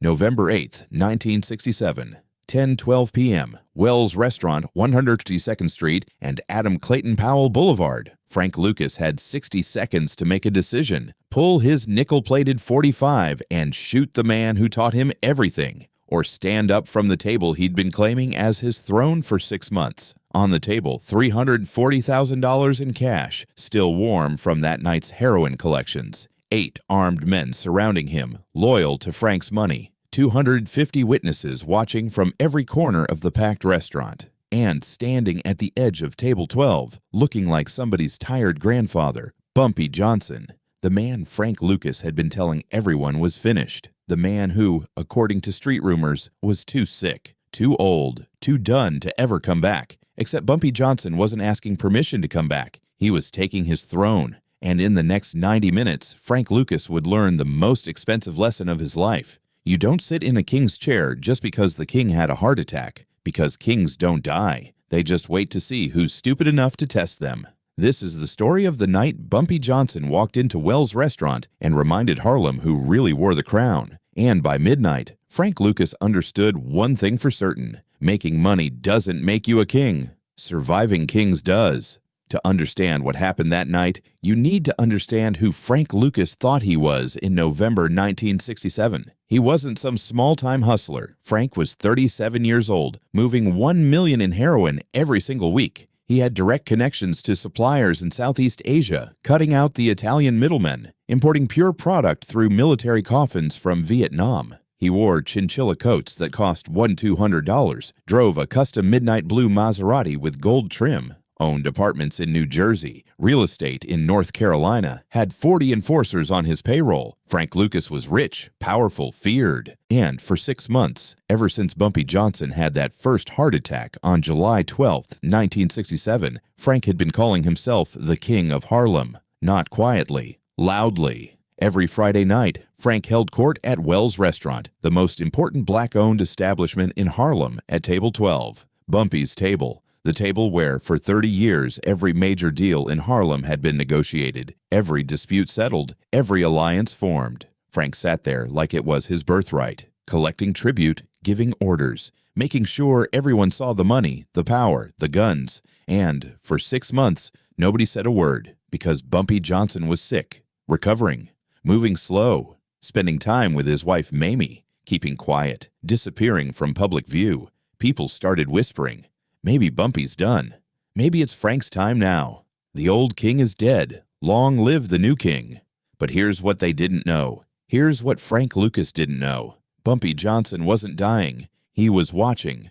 November 8, 1967, 10:12 p.m., Wells Restaurant, 152nd Street and Adam Clayton Powell Boulevard. Frank Lucas had 60 seconds to make a decision, pull his nickel-plated .45 and shoot the man who taught him everything, or stand up from the table he'd been claiming as his throne for 6 months. On the table, $340,000 in cash, still warm from that night's heroin collections. 8 armed men surrounding him, loyal to Frank's money. 250 witnesses watching from every corner of the packed restaurant. And standing at the edge of table 12, looking like somebody's tired grandfather, Bumpy Johnson, the man Frank Lucas had been telling everyone was finished. The man who, according to street rumors, was too sick, too old, too done to ever come back. Except Bumpy Johnson wasn't asking permission to come back. He was taking his throne. And in the next 90 minutes, Frank Lucas would learn the most expensive lesson of his life. You don't sit in a king's chair just because the king had a heart attack, because kings don't die. They just wait to see who's stupid enough to test them. This is the story of the night Bumpy Johnson walked into Wells Restaurant and reminded Harlem who really wore the crown. And by midnight, Frank Lucas understood one thing for certain. Making money doesn't make you a king. Surviving kings does. To understand what happened that night, you need to understand who Frank Lucas thought he was in November 1967. He wasn't some small-time hustler. Frank was 37 years old, moving $1 million in heroin every single week. He had direct connections to suppliers in Southeast Asia, cutting out the Italian middlemen, importing pure product through military coffins from Vietnam. He wore chinchilla coats that cost $1,200, drove a custom midnight blue Maserati with gold trim, owned apartments in New Jersey, real estate in North Carolina, had 40 enforcers on his payroll. Frank Lucas was rich, powerful, feared. And for 6 months, ever since Bumpy Johnson had that first heart attack on July 12, 1967, Frank had been calling himself the King of Harlem. Not quietly, loudly. Every Friday night, Frank held court at Wells Restaurant, the most important black-owned establishment in Harlem, at Table 12, Bumpy's table. The table where, for 30 years, every major deal in Harlem had been negotiated, every dispute settled, every alliance formed. Frank sat there like it was his birthright, collecting tribute, giving orders, making sure everyone saw the money, the power, the guns. And, for 6 months, nobody said a word, because Bumpy Johnson was sick, recovering, moving slow, spending time with his wife Mamie, keeping quiet, disappearing from public view. People started whispering, maybe Bumpy's done. Maybe it's Frank's time now. The old king is dead. Long live the new king. But here's what they didn't know. Here's what Frank Lucas didn't know. Bumpy Johnson wasn't dying. He was watching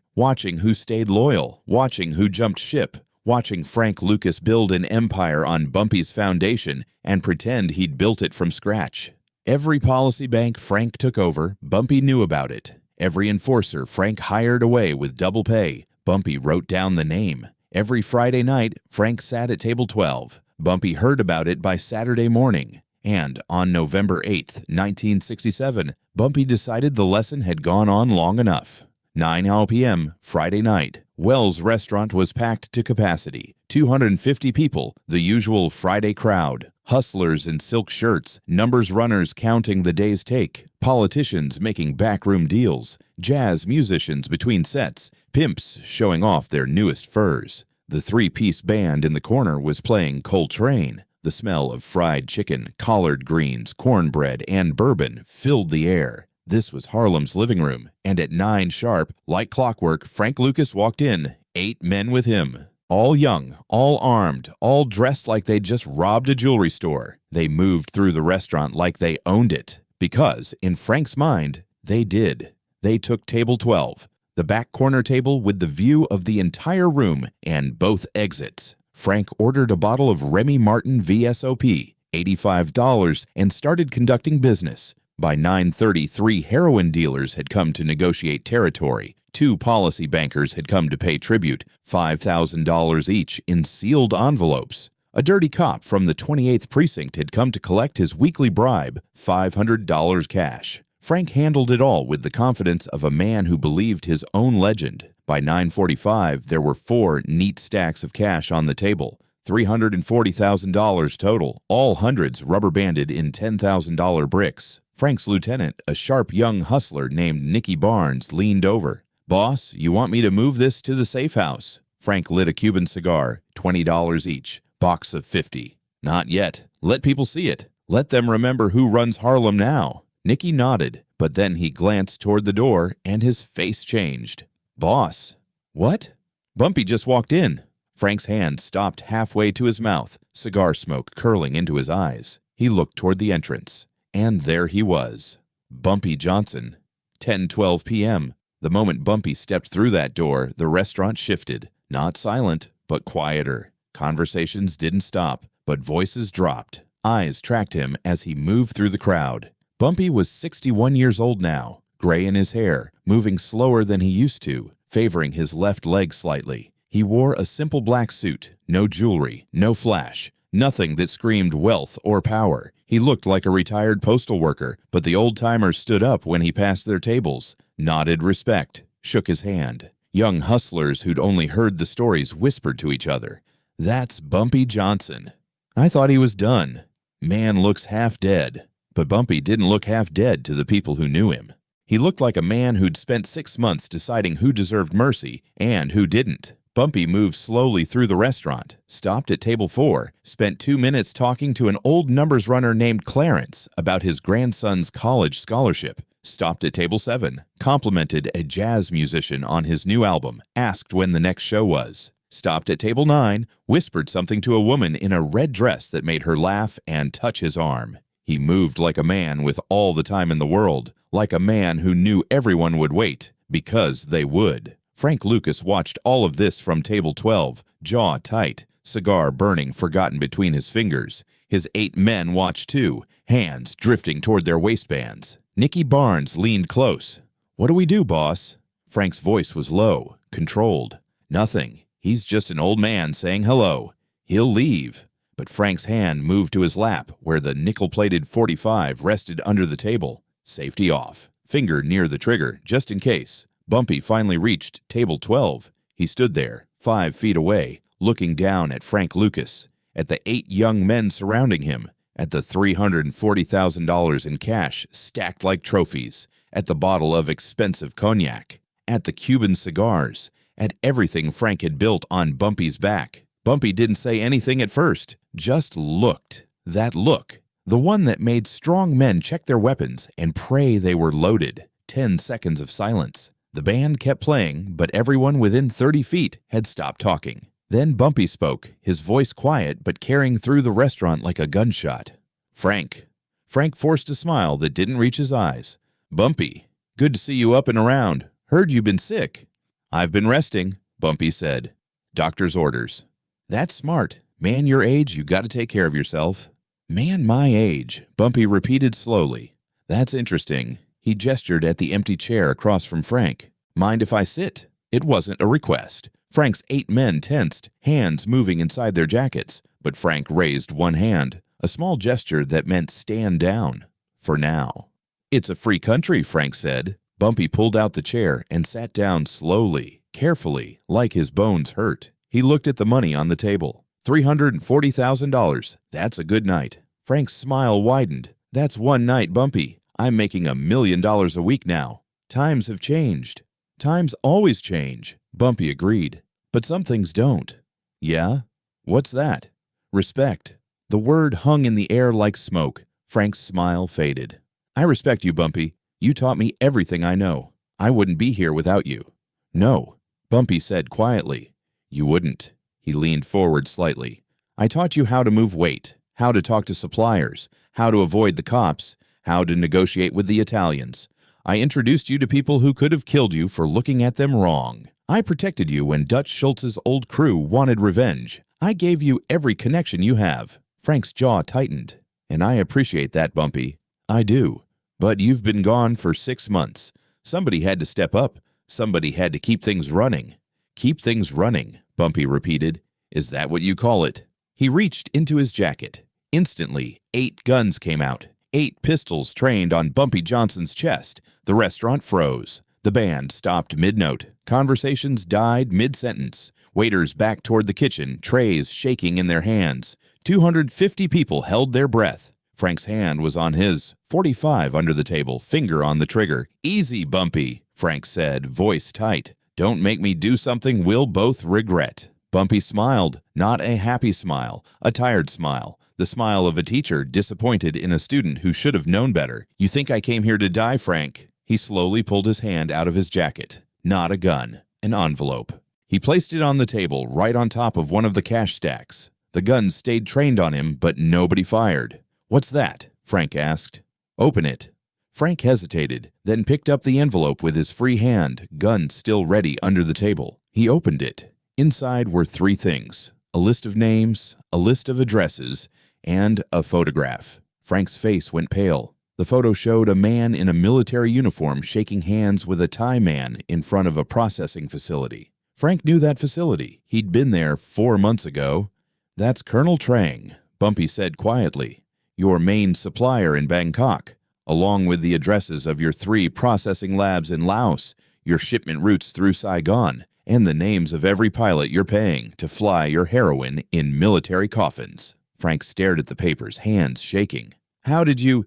who stayed loyal, watching who jumped ship, watching Frank Lucas build an empire on Bumpy's foundation and pretend he'd built it from scratch. Every policy bank Frank took over, Bumpy knew about it. Every enforcer Frank hired away with double pay, Bumpy wrote down the name. Every Friday night, Frank sat at Table 12. Bumpy heard about it by Saturday morning. And on November 8, 1967, Bumpy decided the lesson had gone on long enough. 9 p.m., Friday night. Wells Restaurant was packed to capacity. 250 people, the usual Friday crowd. Hustlers in silk shirts, numbers runners counting the day's take, politicians making backroom deals, jazz musicians between sets, pimps showing off their newest furs. The 3-piece band in the corner was playing Coltrane. The smell of fried chicken, collard greens, cornbread, and bourbon filled the air. This was Harlem's living room, and at 9 sharp, like clockwork, Frank Lucas walked in, 8 men with him. All young, all armed, all dressed like they'd just robbed a jewelry store. They moved through the restaurant like they owned it, because, in Frank's mind, they did. They took Table 12, the back corner table with the view of the entire room and both exits. Frank ordered a bottle of Remy Martin VSOP, $85, and started conducting business. By 9:30, 3 heroin dealers had come to negotiate territory. 2 policy bankers had come to pay tribute, $5,000 each in sealed envelopes. A dirty cop from the 28th Precinct had come to collect his weekly bribe, $500 cash. Frank handled it all with the confidence of a man who believed his own legend. By 9:45, there were 4 neat stacks of cash on the table, $340,000 total, all hundreds rubber-banded in $10,000 bricks. Frank's lieutenant, a sharp young hustler named Nicky Barnes, leaned over. "Boss, you want me to move this to the safe house?" Frank lit a Cuban cigar, $20 each, box of 50. "Not yet. Let people see it. Let them remember who runs Harlem now." Nicky nodded, but then he glanced toward the door and his face changed. "Boss." "What?" "Bumpy just walked in." Frank's hand stopped halfway to his mouth, cigar smoke curling into his eyes. He looked toward the entrance, and there he was. Bumpy Johnson. 10:12 p.m. The moment Bumpy stepped through that door, the restaurant shifted. Not silent, but quieter. Conversations didn't stop, but voices dropped. Eyes tracked him as he moved through the crowd. Bumpy was 61 years old now, gray in his hair, moving slower than he used to, favoring his left leg slightly. He wore a simple black suit, no jewelry, no flash, nothing that screamed wealth or power. He looked like a retired postal worker, but the old-timers stood up when he passed their tables, nodded respect, shook his hand. Young hustlers who'd only heard the stories whispered to each other, "That's Bumpy Johnson." "I thought he was done. Man looks half dead." But Bumpy didn't look half dead to the people who knew him. He looked like a man who'd spent 6 months deciding who deserved mercy and who didn't. Bumpy moved slowly through the restaurant, stopped at table 4, spent 2 minutes talking to an old numbers runner named Clarence about his grandson's college scholarship, stopped at table 7, complimented a jazz musician on his new album, asked when the next show was, stopped at table 9, whispered something to a woman in a red dress that made her laugh and touch his arm. He moved like a man with all the time in the world, like a man who knew everyone would wait, because they would. Frank Lucas watched all of this from table 12, jaw tight, cigar burning forgotten between his fingers. His 8 men watched too, hands drifting toward their waistbands. Nicky Barnes leaned close. "What do we do, boss?" Frank's voice was low, controlled. "Nothing. He's just an old man saying hello. He'll leave." But Frank's hand moved to his lap, where the nickel-plated .45 rested under the table. Safety off. Finger near the trigger, just in case. Bumpy finally reached table 12. He stood there, 5 feet away, looking down at Frank Lucas, at the 8 young men surrounding him, at the $340,000 in cash stacked like trophies, at the bottle of expensive cognac, at the Cuban cigars, at everything Frank had built on Bumpy's back. Bumpy didn't say anything at first, just looked. That look, the one that made strong men check their weapons and pray they were loaded. 10 seconds of silence. The band kept playing, but everyone within 30 feet had stopped talking. Then Bumpy spoke, his voice quiet but carrying through the restaurant like a gunshot. "Frank." Frank forced a smile that didn't reach his eyes. "Bumpy, good to see you up and around. Heard you've been sick." "I've been resting," Bumpy said. "Doctor's orders." "That's smart. Man your age, you gotta take care of yourself." "Man my age," Bumpy repeated slowly. "That's interesting." He gestured at the empty chair across from Frank. "Mind if I sit?" It wasn't a request. Frank's 8 men tensed, hands moving inside their jackets, but Frank raised one hand, a small gesture that meant stand down. For now. "It's a free country," Frank said. Bumpy pulled out the chair and sat down slowly, carefully, like his bones hurt. He looked at the money on the table. $340,000. That's a good night. Frank's smile widened. "That's one night, Bumpy. I'm making $1 million a week now. Times have changed." "Times always change," Bumpy agreed. "But some things don't." "Yeah? What's that?" "Respect." The word hung in the air like smoke. Frank's smile faded. "I respect you, Bumpy. You taught me everything I know. I wouldn't be here without you." "No," Bumpy said quietly. "You wouldn't." He leaned forward slightly. "I taught you how to move weight, how to talk to suppliers, how to avoid the cops, how to negotiate with the Italians. I introduced you to people who could have killed you for looking at them wrong. I protected you when Dutch Schultz's old crew wanted revenge. I gave you every connection you have." Frank's jaw tightened. "And I appreciate that, Bumpy. I do. But you've been gone for 6 months. Somebody had to step up. Somebody had to keep things running." "Keep things running," Bumpy repeated. "Is that what you call it?" He reached into his jacket. Instantly, 8 guns came out. 8 pistols trained on Bumpy Johnson's chest. The restaurant froze. The band stopped mid-note. Conversations died mid-sentence. Waiters backed toward the kitchen, trays shaking in their hands. 250 people held their breath. Frank's hand was on his. 45 under the table, finger on the trigger. "Easy, Bumpy," Frank said, voice tight. "Don't make me do something we'll both regret." Bumpy smiled, not a happy smile, a tired smile. The smile of a teacher disappointed in a student who should have known better. "You think I came here to die, Frank?" He slowly pulled his hand out of his jacket. Not a gun, an envelope. He placed it on the table, right on top of one of the cash stacks. The gun stayed trained on him, but nobody fired. "What's that?" Frank asked. "Open it." Frank hesitated, then picked up the envelope with his free hand, gun still ready under the table. He opened it. Inside were 3 things: a list of names, a list of addresses, and a photograph. Frank's face went pale. The photo showed a man in a military uniform shaking hands with a Thai man in front of a processing facility. Frank knew that facility. He'd been there 4 months ago. "That's Colonel Trang," Bumpy said quietly. "Your main supplier in Bangkok, along with the addresses of your 3 processing labs in Laos, your shipment routes through Saigon, and the names of every pilot you're paying to fly your heroin in military coffins." Frank stared at the papers, hands shaking. "How did you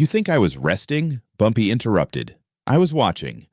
think I was resting?" Bumpy interrupted. "I was watching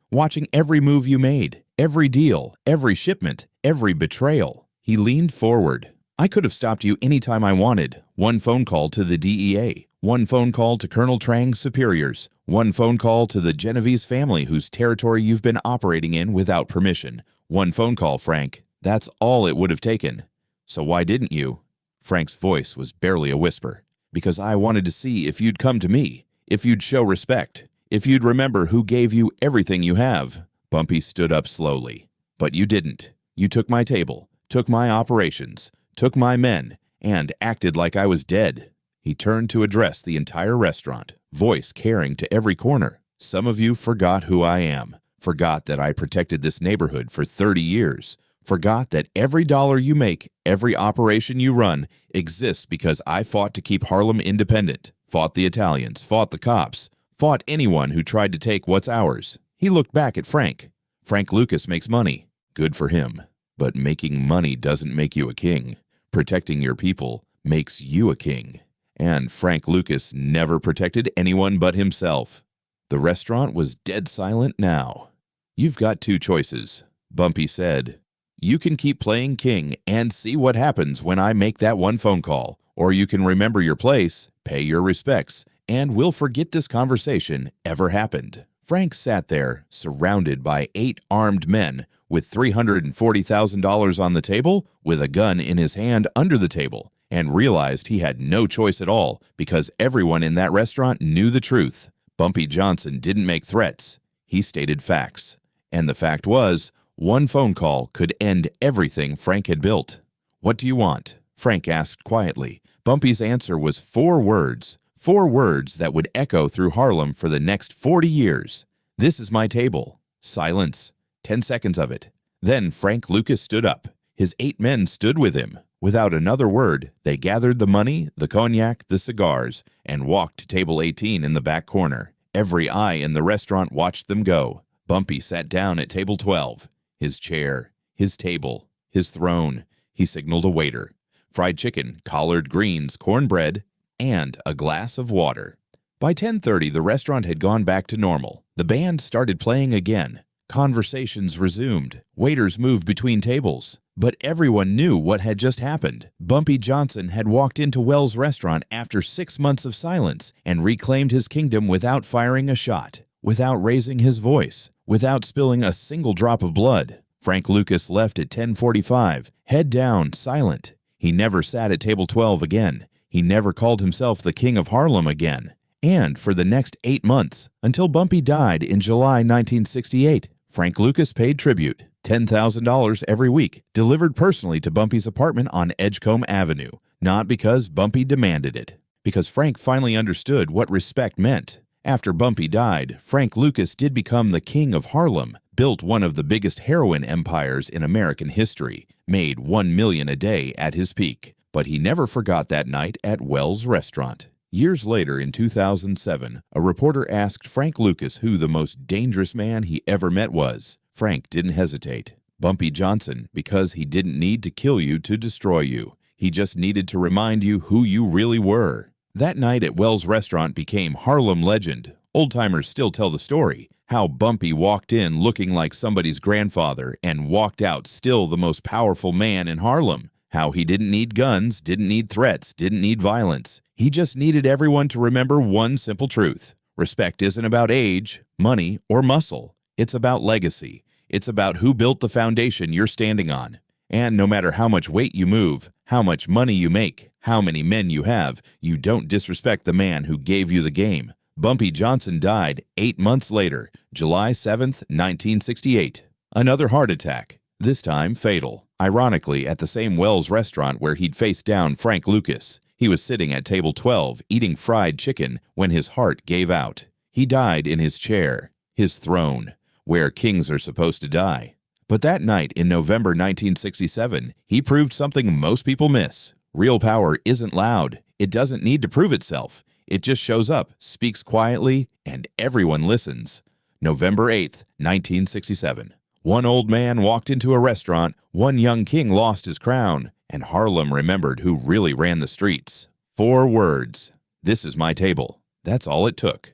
every move you made, every deal, every shipment, every betrayal." He leaned forward. "I could have stopped you anytime I wanted. One phone call to the DEA, one phone call to Colonel Trang's superiors, one phone call to the Genovese family whose territory you've been operating in without permission. One phone call, Frank. That's all it would have taken. So why didn't you?" Frank's voice was barely a whisper. "Because I wanted to see if you'd come to me, if you'd show respect, if you'd remember who gave you everything you have." Bumpy stood up slowly. "But you didn't. You took my table, took my operations, took my men, and acted like I was dead." He turned to address the entire restaurant, voice carrying to every corner. "Some of you forgot who I am, forgot that I protected this neighborhood for 30 years, forgot that every dollar you make, every operation you run, exists because I fought to keep Harlem independent, fought the Italians, fought the cops, fought anyone who tried to take what's ours." He looked back at Frank. "Frank Lucas makes money. Good for him. But making money doesn't make you a king. Protecting your people makes you a king." And Frank Lucas never protected anyone but himself. The restaurant was dead silent now. "You've got 2 choices," Bumpy said. "You can keep playing king and see what happens when I make that one phone call, or you can remember your place, pay your respects, and we'll forget this conversation ever happened." Frank sat there, surrounded by 8 armed men, with $340,000 on the table, with a gun in his hand under the table, and realized he had no choice at all because everyone in that restaurant knew the truth. Bumpy Johnson didn't make threats. He stated facts. And the fact was, one phone call could end everything Frank had built. "What do you want?" Frank asked quietly. Bumpy's answer was 4 words. 4 words that would echo through Harlem for the next 40 years. "This is my table." Silence. 10 seconds of it. Then Frank Lucas stood up. His 8 men stood with him. Without another word, they gathered the money, the cognac, the cigars, and walked to table 18 in the back corner. Every eye in the restaurant watched them go. Bumpy sat down at table 12. His chair, his table, his throne. He signaled a waiter. Fried chicken, collard greens, cornbread, and a glass of water. By 10:30, the restaurant had gone back to normal. The band started playing again. Conversations resumed. Waiters moved between tables. But everyone knew what had just happened. Bumpy Johnson had walked into Wells' restaurant after 6 months of silence and reclaimed his kingdom without firing a shot, without raising his voice, without spilling a single drop of blood. Frank Lucas left at 10:45, head down, silent. He never sat at table 12 again. He never called himself the King of Harlem again. And for the next 8 months, until Bumpy died in July 1968, Frank Lucas paid tribute, $10,000 every week, delivered personally to Bumpy's apartment on Edgecombe Avenue, not because Bumpy demanded it, because Frank finally understood what respect meant. After Bumpy died, Frank Lucas did become the King of Harlem, built one of the biggest heroin empires in American history, made $1 million a day at his peak. But he never forgot that night at Wells' restaurant. Years later, in 2007, a reporter asked Frank Lucas who the most dangerous man he ever met was. Frank didn't hesitate. Bumpy Johnson, because he didn't need to kill you to destroy you. He just needed to remind you who you really were. That night at Wells Restaurant became Harlem legend. Old-timers still tell the story, how Bumpy walked in looking like somebody's grandfather and walked out still the most powerful man in Harlem. How he didn't need guns, didn't need threats, didn't need violence. He just needed everyone to remember one simple truth. Respect isn't about age, money, or muscle. It's about legacy. It's about who built the foundation you're standing on. And no matter how much weight you move, how much money you make, how many men you have, you don't disrespect the man who gave you the game. Bumpy Johnson died 8 months later, July 7th, 1968. Another heart attack, this time fatal. Ironically, at the same Wells restaurant where he'd faced down Frank Lucas. He was sitting at table 12 eating fried chicken when his heart gave out. He died in his chair, his throne, where kings are supposed to die. But that night in November 1967, he proved something most people miss. Real power isn't loud. It doesn't need to prove itself. It just shows up, speaks quietly, and everyone listens. November 8th, 1967. One old man walked into a restaurant, one young king lost his crown, and Harlem remembered who really ran the streets. 4 words. This is my table. That's all it took.